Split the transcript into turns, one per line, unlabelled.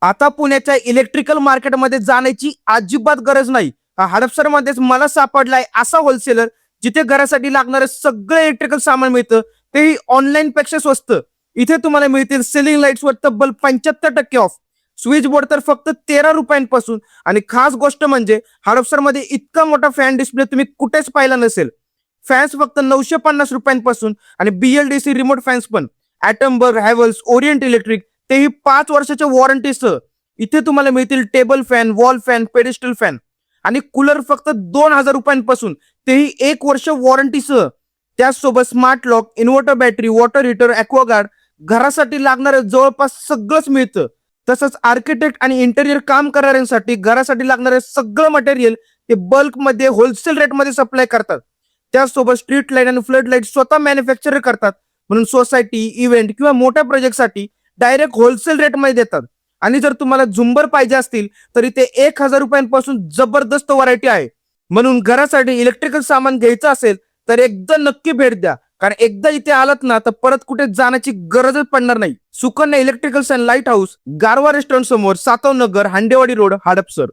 आता पुण्याच्या इलेक्ट्रिकल मार्केटमध्ये जाण्याची अजिबात गरज नाही. हडपसरमध्येच मला सापडलाय असा होलसेलर जिथे घरासाठी लागणारे सगळे इलेक्ट्रिकल सामान मिळतं, तेही ऑनलाईन पेक्षा स्वस्त. इथे तुम्हाला मिळतील सिलिंग लाईट्सवर तब्बल 75% ऑफ, स्विच बोर्ड तर फक्त 13 रुपयांपासून. आणि खास गोष्ट म्हणजे हडपसरमध्ये इतका मोठा फॅन डिस्प्ले तुम्ही कुठेच पाहिला नसेल. फॅन्स फक्त 950 रुपयांपासून आणि BLDC रिमोट फॅन्स पण ॲटमबर्ग, हॅव्हल्स, ओरिएंट इलेक्ट्रिक, तेही 5 वर्षाच्या वॉरंटीसह. इथे तुम्हाला मिळतील table fan, wall fan, pedestal fan आणि कूलर फक्त 2000 रुपयांपासून, तेही 1 वर्ष वॉरंटीसह. त्याचसोबत smart lock, inverter battery, water heater, Aquaguard, घरासाठी लागणारे जवळपास सगळंच मिळतं. तसंच आर्किटेक्ट आणि इंटेरियर काम करणाऱ्यांसाठी घरासाठी लागणारे सगळं मटेरियल ते बल्कमध्ये होलसेल रेटमध्ये सप्लाय करतात. त्याचसोबत स्ट्रीट लाईट आणि फ्लड लाईट स्वतः मॅन्युफॅक्चर करतात, म्हणून सोसायटी, इव्हेंट किंवा मोठ्या प्रोजेक्टसाठी डायरेक्ट होलसेल रेटमध्ये देतात. आणि जर तुम्हाला झुंबर पाहिजे असतील तर इथे 1000 रुपयांपासून जबरदस्त व्हरायटी आहे. म्हणून घरासाठी इलेक्ट्रिकल सामान घ्यायचं असेल तर एकदा नक्की भेट द्या, कारण एकदा इथे आलात ना तर परत कुठे जाण्याची गरजच पडणार नाही. Sukanya electricals and light house, गारवा रेस्टॉरंट समोर, सातव नगर, हांडेवाडी रोड, हडपसर.